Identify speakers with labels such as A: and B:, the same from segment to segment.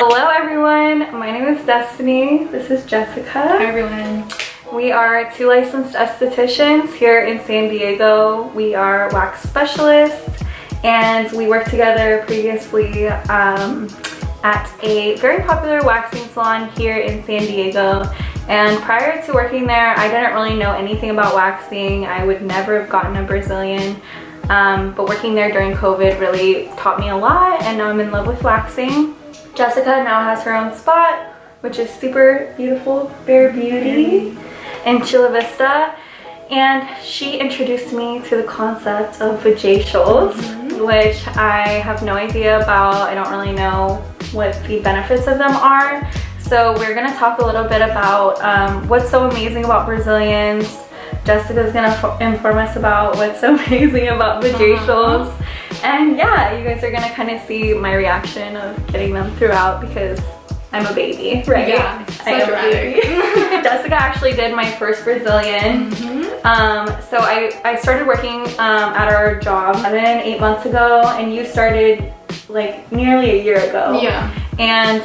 A: Hello everyone, my name is Destiny. This is Jessica.
B: Hi everyone.
A: We are two licensed estheticians here in San Diego. We are wax specialists and we worked together previously at a very popular waxing salon here in San Diego. And prior to working there, I didn't really know anything about waxing. I would never have gotten a Brazilian. But working there during COVID really taught me a lot, and now I'm in love with waxing. Jessica now has her own spot, which is super beautiful, Bare Beauty in Chula Vista. And she introduced me to the concept of Vagacials, which I have no idea about. I don't really know what the benefits of them are. So we're gonna talk a little bit about what's so amazing about Brazilians. Jessica's gonna inform us about what's so amazing about Vagacials. And yeah, you guys are gonna kind of see my reaction of getting them throughout because I'm a baby, right?
B: Yeah,
A: I am a baby. Jessica actually did my first Brazilian. So I started working at our job 8 months ago, and you started like nearly a year ago.
B: Yeah.
A: And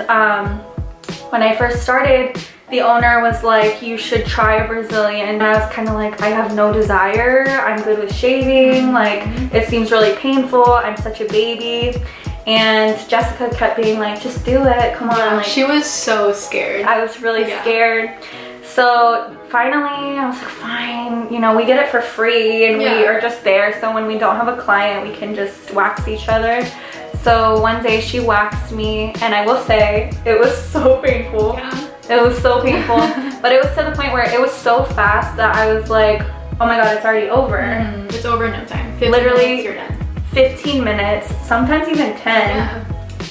A: when I first started, the owner was like, you should try a Brazilian. And I was kind of like, I have no desire. I'm good with shaving. Like, it seems really painful. I'm such a baby. And Jessica kept being like, just do it. Come on.
B: Yeah,
A: like,
B: she was so scared.
A: I was really scared. So finally, I was like, fine. You know, we get it for free and we are just there. So when we don't have a client, we can just wax each other. So one day she waxed me, and I will say, it was so painful.
B: Yeah.
A: It was so painful, but it was to the point where it was so fast that I was like, oh my god, it's already over.
B: It's over in no time. 15
A: Literally,
B: minutes, you're done.
A: 15 minutes, sometimes even 10.
B: Yeah.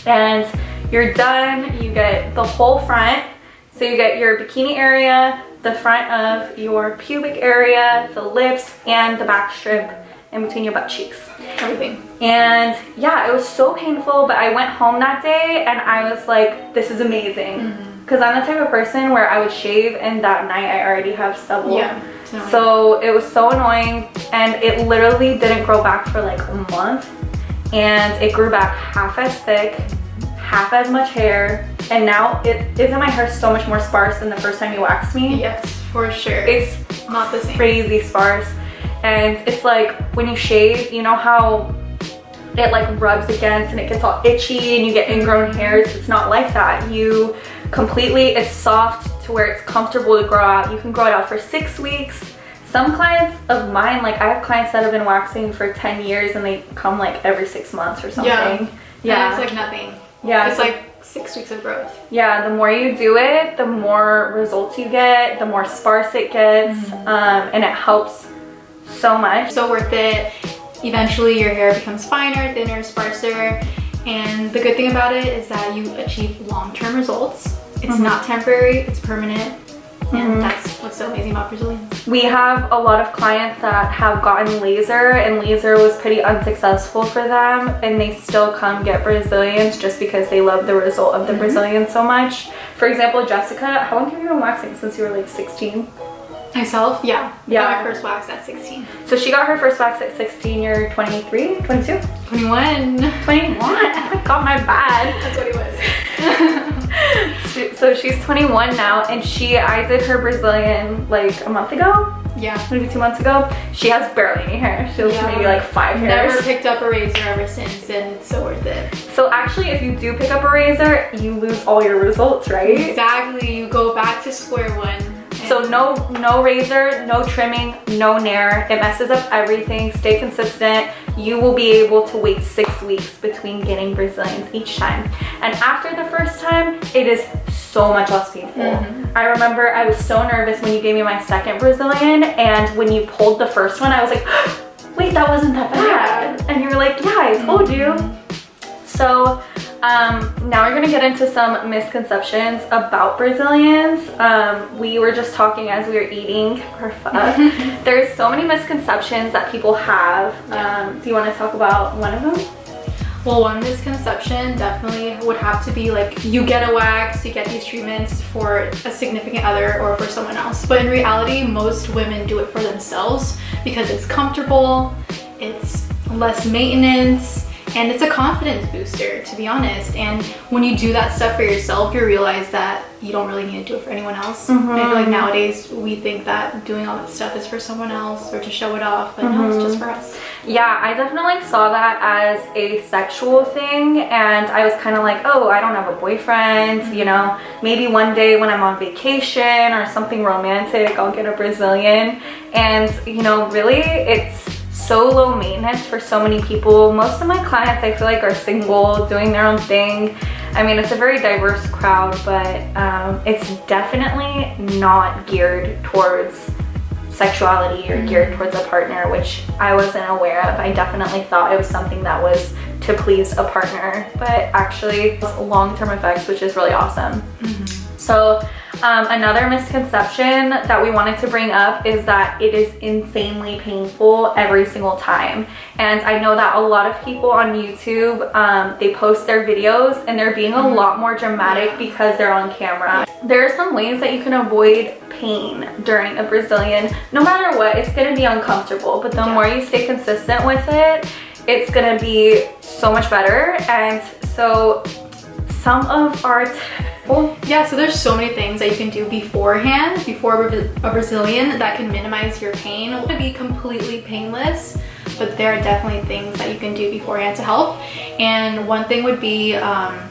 A: And you're done. You get the whole front. So you get your bikini area, the front of your pubic area, the lips, and the back strip in between your butt cheeks.
B: Everything.
A: And yeah, it was so painful, but I went home that day and I was like, this is amazing. Because I'm the type of person where I would shave and that night I already have stubble.
B: Yeah.
A: So it was so annoying, and it literally didn't grow back for like a month. And it grew back half as thick, half as much hair. And now isn't my hair so much more sparse than the first time you waxed me?
B: Yes, for sure.
A: It's
B: not the same.
A: Crazy sparse. And it's like when you shave, you know how it like rubs against and it gets all itchy and you get ingrown hairs? It's not like that. You completely, it's soft to where it's comfortable to grow out. You can grow it out for 6 weeks. Some clients of mine, like I have clients that have been waxing for 10 years and they come like every 6 months or something.
B: Yeah. And it's like nothing.
A: Yeah.
B: It's like 6 weeks of growth.
A: Yeah, the more you do it, the more results you get, the more sparse it gets, and it helps so much.
B: So worth it. Eventually your hair becomes finer, thinner, sparser, and the good thing about it is that you achieve long-term results. It's not temporary, it's permanent, and that's what's so amazing about Brazilians. We
A: have a lot of clients that have gotten laser, and laser was pretty unsuccessful for them, and they still come get Brazilians just because they love the result of the Brazilian so much. For example, Jessica, how long have you been waxing? Since you were like 16?
B: Myself? Yeah.
A: Yeah.
B: I got my first wax at 16.
A: So she got her first wax at 16. You're 23? 22?
B: 21.
A: 21? Oh my god, my bad.
B: That's what he was.
A: So she's 21 now, and I did her Brazilian like a month ago.
B: Yeah.
A: Maybe 2 months ago. She has barely any hair. She has maybe like 5 hairs.
B: Never picked up a razor ever since, and it's so worth it.
A: So actually, if you do pick up a razor, you lose all your results, right?
B: Exactly. You go back to square one.
A: So no razor, no trimming, no nair. It messes up everything. Stay consistent. You will be able to wait 6 weeks between getting Brazilians each time. And after the first time, it is so much less painful. I remember I was so nervous when you gave me my second Brazilian, and when you pulled the first one, I was like, wait, that wasn't that bad. And you were like, yeah, I told you. So now we're gonna get into some misconceptions about Brazilians. We were just talking as we were eating our pho. There's so many misconceptions that people have. Do you want to talk about one of them?
B: Well, one misconception definitely would have to be like, you get a wax, you get these treatments for a significant other or for someone else. But in reality, most women do it for themselves because it's comfortable, it's less maintenance, And it's a confidence booster, to be honest. And when you do that stuff for yourself, you realize that you don't really need to do it for anyone else. And I feel like nowadays we think that doing all that stuff is for someone else or to show it off, but no, it's just for us.
A: Yeah, I definitely saw that as a sexual thing, and I was kind of like, oh, I don't have a boyfriend, you know, maybe one day when I'm on vacation or something romantic, I'll get a Brazilian. And, you know, really, it's so low maintenance for so many people. Most of my clients, I feel like, are single, doing their own thing. I mean, it's a very diverse crowd, but it's definitely not geared towards sexuality or geared towards a partner, which I wasn't aware of. I definitely thought it was something that was to please a partner, but actually long-term effects, which is really awesome. So another misconception that we wanted to bring up is that it is insanely painful every single time. And I know that a lot of people on YouTube, they post their videos and they're being a lot more dramatic because they're on camera. There are some ways that you can avoid pain during a Brazilian. No matter what, it's gonna be uncomfortable, but the more you stay consistent with it, it's gonna be so much better. And so some of our so there's so many things that you can do beforehand, before a Brazilian, that can minimize your pain. It won't be completely painless, but there are definitely things that you can do beforehand to help. And one thing would be, I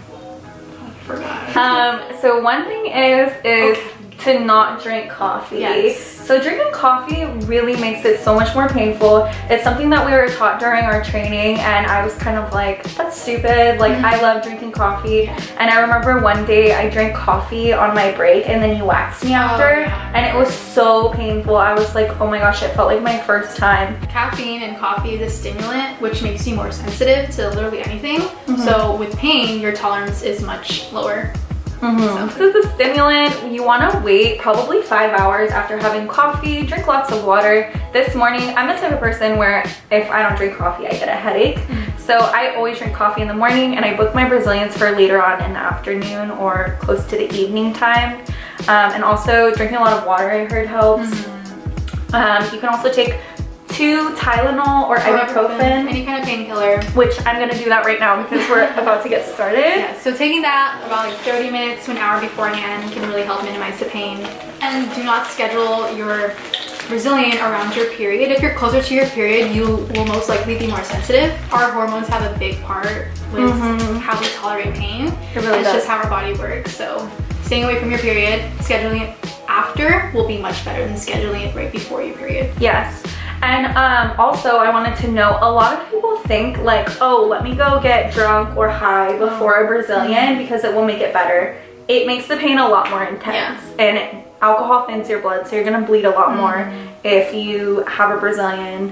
A: forgot.
B: So
A: one thing is to not drink coffee.
B: Yes.
A: So drinking coffee really makes it so much more painful. It's something that we were taught during our training, and I was kind of like, that's stupid. Like, I love drinking coffee. And I remember one day I drank coffee on my break, and then you waxed me after, and it was so painful. I was like, oh my gosh, it felt like my first time.
B: Caffeine and coffee is a stimulant, which makes you more sensitive to literally anything. So with pain, your tolerance is much lower.
A: This is a stimulant. You want to wait probably 5 hours after having coffee. Drink lots of water. This morning, I'm the type of person where if I don't drink coffee, I get a headache. So I always drink coffee in the morning, and I book my Brazilians for later on in the afternoon or close to the evening time. And also drinking a lot of water, I heard, helps. You can also take 2 Tylenol or ibuprofen,
B: any kind of painkiller,
A: which I'm gonna do that right now because we're about to get started.
B: Yeah, so taking that about like 30 minutes to an hour beforehand can really help minimize the pain. And do not schedule your Brazilian around your period. If you're closer to your period, you will most likely be more sensitive. Our hormones have a big part with how we tolerate pain.
A: It really does.
B: It's just how our body works. So staying away from your period, scheduling it after will be much better than scheduling it right before your period.
A: Yes. And also I wanted to know, a lot of people think like, oh, let me go get drunk or high before a Brazilian because it will make it better. It makes the pain a lot more intense, and alcohol thins your blood, so you're gonna bleed a lot more if you have a Brazilian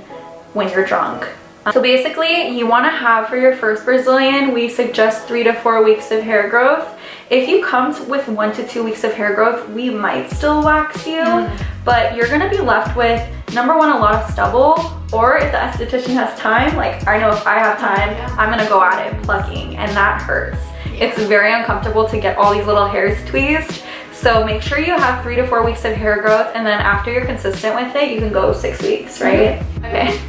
A: when you're drunk. So basically, you want to have for your first Brazilian, we suggest 3 to 4 weeks of hair growth. If you come with 1 to 2 weeks of hair growth, we might still wax you, but you're gonna be left with, number one, a lot of stubble, or if the esthetician has time, like I know if I have time, I'm gonna go at it plucking, and that hurts. It's very uncomfortable to get all these little hairs tweezed. So make sure you have 3 to 4 weeks of hair growth, and then after you're consistent with it, you can go 6 weeks, right? Okay.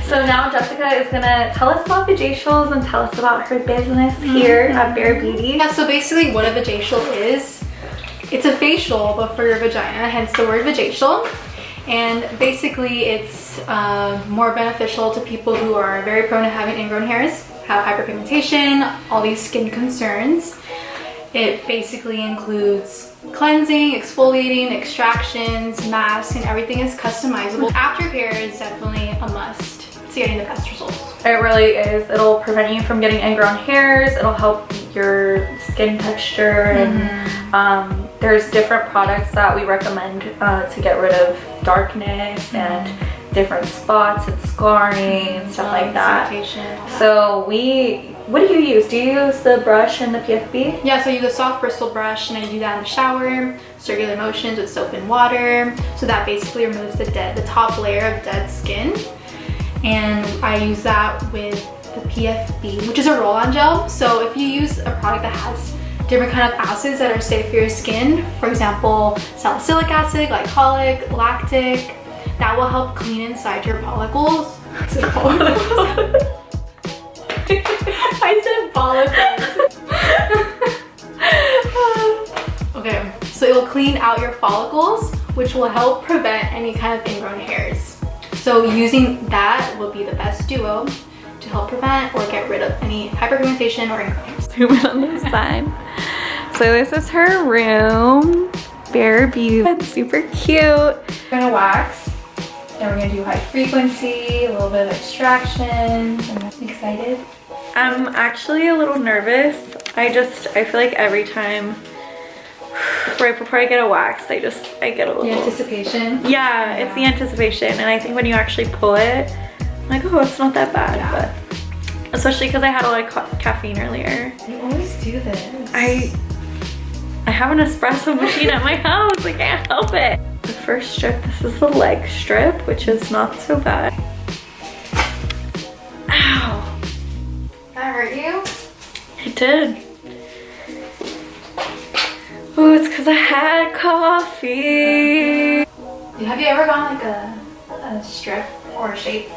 A: So now Jessica is gonna tell us about Vagacials and tell us about her business here at Bare Beauty.
B: Yeah, so basically what a Vagacial is, it's a facial but for your vagina, hence the word Vagacial. And basically it's more beneficial to people who are very prone to having ingrown hairs, have hyperpigmentation, all these skin concerns. It basically includes cleansing, exfoliating, extractions, masks, and everything is customizable. Aftercare is definitely a must to getting the best results.
A: It really is. It'll prevent you from getting ingrown hairs. It'll help your skin texture, and there's different products that we recommend to get rid of darkness and different spots and scarring and stuff like that. So what do you use? Do you use the brush and the PFB?
B: Yeah, so I use a soft bristle brush, and I do that in the shower, circular motions with soap and water. So that basically removes the top layer of dead skin. And I use that with the PFB, which is a roll-on gel. So if you use a product that has different kind of acids that are safe for your skin, for example, salicylic acid, glycolic, lactic, that will help clean inside your follicles. I said follicles. Okay, so it will clean out your follicles, which will help prevent any kind of ingrown hairs. So using that will be the best duo to help prevent or get rid of any hyperpigmentation or ingrown hairs.
A: Zoom in on this side. So this is her room. Bare beauty. Super cute. We're gonna wax. Then we're gonna do high frequency, a little bit of extraction. I'm excited. I'm actually a little nervous. I feel like every time, right before I get a wax, I get a little...
B: The anticipation?
A: Yeah, it's the anticipation. And I think when you actually pull it, I'm like, oh, it's not that bad.
B: Yeah.
A: But especially because I had a lot of caffeine earlier.
B: You always do this.
A: I have an espresso machine at my house. I can't help it. The first strip, this is the leg strip, which is not so bad. Ow.
B: That hurt you?
A: It did. Oh, it's because I had coffee.
B: Have you ever gone like a strip or a shape?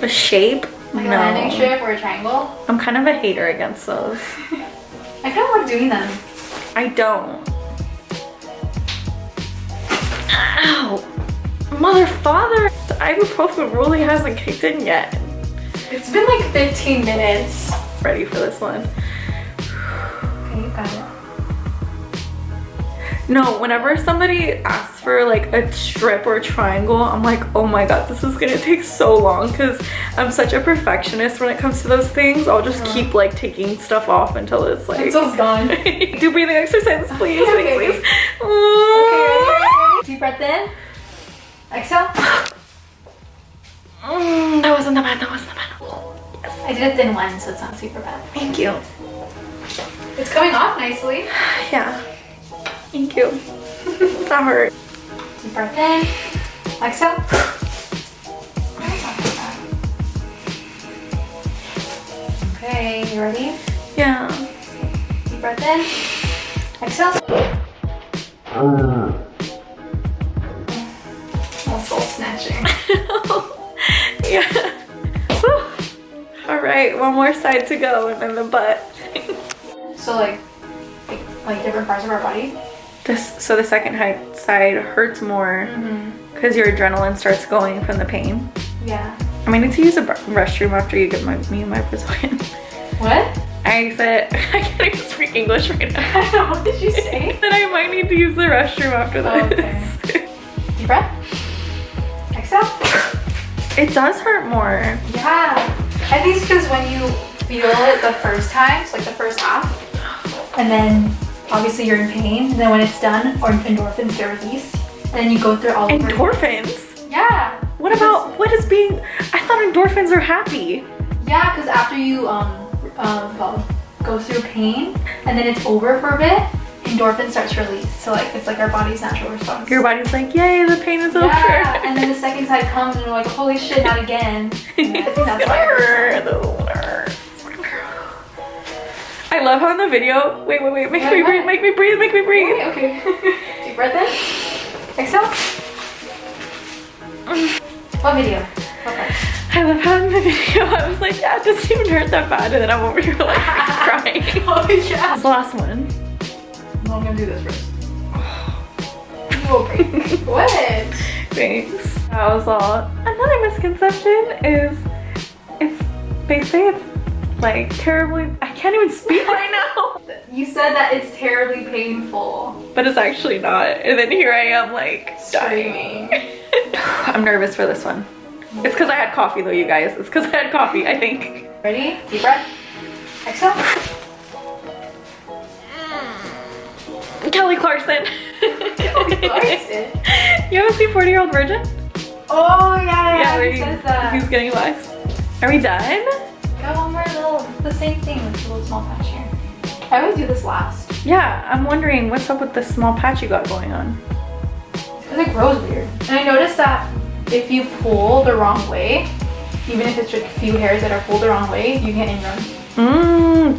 A: A shape?
B: Like
A: No.
B: a landing strip or a triangle?
A: I'm kind of a hater against those.
B: I kind of like doing them.
A: I don't. Ow. Mother father. The ibuprofen really hasn't kicked in yet.
B: It's been like 15 minutes.
A: Ready for this one.
B: Okay, you got it.
A: No, whenever somebody asks for like a strip or a triangle, I'm like, oh my god, this is gonna take so long because I'm such a perfectionist when it comes to those things. I'll just keep like taking stuff off until it's like...
B: Until it's gone.
A: Do breathing exercises, please,
B: Okay,
A: please,
B: okay.
A: please.
B: Okay, ready? Deep breath in. Exhale.
A: That wasn't that bad, that wasn't that bad. Yes.
B: I did a thin one, so it's not super bad.
A: Thank you.
B: It's coming off nicely.
A: Yeah. Thank you. That hurt.
B: Deep breath in. Exhale. Okay, you ready?
A: Yeah.
B: Deep breath in. Exhale. That's soul snatching.
A: Yeah. All right, one more side to go and then the butt.
B: So like different parts of our body?
A: So the second side hurts more because your adrenaline starts going from the pain.
B: Yeah.
A: I might need to use a restroom after you get me my Brazilian.
B: What?
A: I said, I can't even speak English right now.
B: What did you say?
A: I said I might need to use the restroom after this.
B: Okay. Deep breath. Exhale.
A: It does hurt more.
B: Yeah. I think it's because when you feel it the first time, so like the first half, and then obviously you're in pain, and then when it's done, or endorphins get released, and then you go through all over.
A: Endorphins?
B: Yeah.
A: What about, what is being, I thought endorphins are happy.
B: Yeah, because after you go through pain, and then it's over for a bit, endorphin starts released. So like it's like our body's natural response.
A: Your body's like, yay, the pain is over.
B: Yeah, and then the second side comes and you're like, holy shit, not again. And I think that's why it hurts.
A: I love how in the video, wait, make me breathe, make me breathe.
B: Okay. Deep breath in. Exhale. What video? What part?
A: I love how in the video I was like, yeah, it doesn't even hurt that bad, and then I'm over here like crying.
B: Oh yeah.
A: That's the last one.
B: No, I'm gonna do this first. Okay. What?
A: Thanks. That was all. Another misconception is they say it's like terribly, I can't even speak right now.
B: You said that it's terribly painful.
A: But it's actually not. And then here I am like
B: Screaming.
A: dying. I'm nervous for this one. It's because I had coffee though, you guys. It's because I had coffee, I think.
B: Ready? Deep breath. Exhale.
A: Kelly Clarkson.
B: Kelly Clarkson?
A: You haven't seen 40-Year-Old Virgin?
B: Oh yeah,
A: where
B: he says that.
A: He's getting waxed. Are we done?
B: Got one more little, the same thing with a little small patch here. I always do this last.
A: Yeah, I'm wondering what's up with this small patch you got going on.
B: Because it grows weird. And I noticed that if you pull the wrong way, even if it's just a few hairs that are pulled the wrong way, you get ingrowns.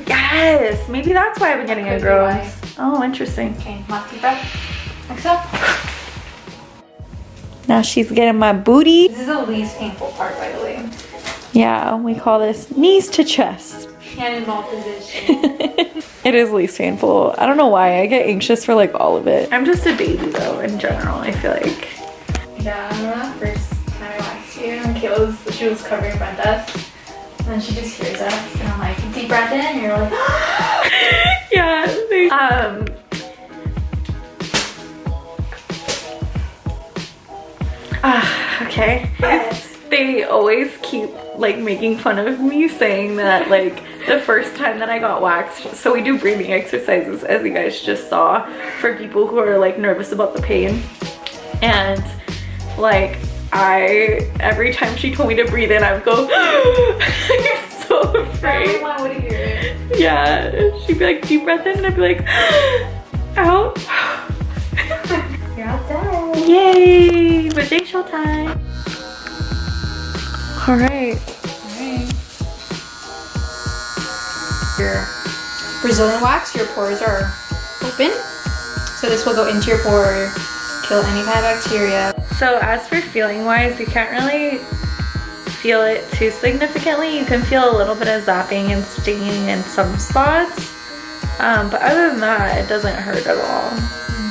A: Yes. Maybe that's why I've been getting
B: Could be
A: ingrowns. Oh, interesting.
B: Okay, last deep breath. Exhale.
A: Now she's getting my booty.
B: This is the least painful part, by the way.
A: Yeah, we call this knees to chest.
B: hand involved position.
A: It is least painful. I don't know why. I get anxious for like all of it. I'm just a baby though in general, I feel like.
B: Yeah, I remember that first time I waxed you and she was covering front desk. And then she just hears us and I'm like, deep breath in, and you're like,
A: yeah. Okay.
B: yes.
A: They always keep like making fun of me saying that like the first time that I got waxed, so we do breathing exercises as you guys just saw for people who are like nervous about the pain, and like every time she told me to breathe in I would go I'm so afraid.
B: Everyone would hear it.
A: Yeah, she'd be like deep breath in and I'd be like out.
B: You're all done.
A: Yay, Vagacial time. All right.
B: Your Brazilian wax, your pores are open. So this will go into your pore, kill any kind of bacteria.
A: So as for feeling wise, you can't really feel it too significantly. You can feel a little bit of zapping and stinging in some spots. But other than that, it doesn't hurt at all.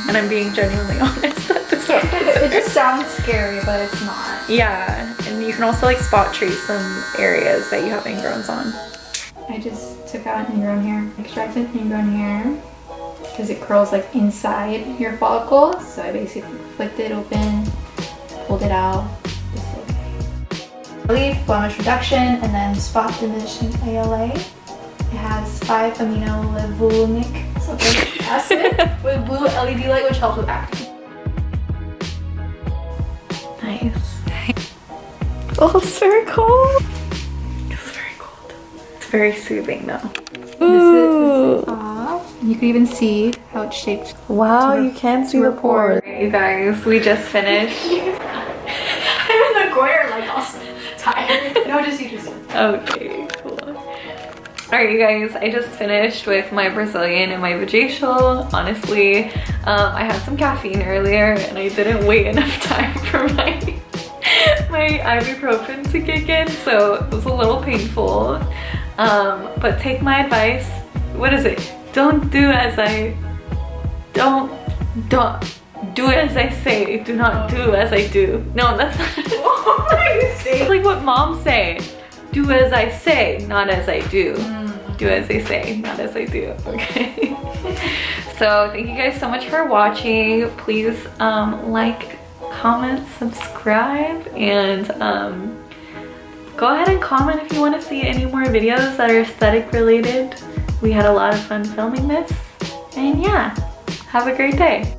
A: And I'm being genuinely honest at this point.
B: It just sounds scary, but it's not.
A: Yeah, and you can also like spot treat some areas that you have ingrowns on.
B: I just took out ingrown hair, extracted ingrown hair, because it curls like inside your follicle. So I basically flicked it open, pulled it out. Relief, blemish reduction, and then spot diminishing ALA. It has 5-amino-levulinic acid with blue LED light, which helps with acne.
A: Nice. Oh, it's very cold. It's very cold. It's very soothing though.
B: This is off. You can even see how it's shaped.
A: Wow, you can see the pores. You guys, we just finished.
B: I'm in the corner like also tired. No, just you just.
A: Okay, cool. Alright you guys, I just finished with my Brazilian and my Vagacial. Honestly, I had some caffeine earlier and I didn't wait enough time for my ibuprofen to kick in, so it was a little painful. But take my advice. What is it? Don't do as I say. Do not do as I do. No, that's not
B: What are you saying?
A: It's like what moms say. Do as I say, not as I do. Do as they say, not as I do. Okay. So thank you guys so much for watching. Please like, comment, subscribe, and go ahead and comment if you want to see any more videos that are aesthetic related. We had a lot of fun filming this, and yeah, have a great day.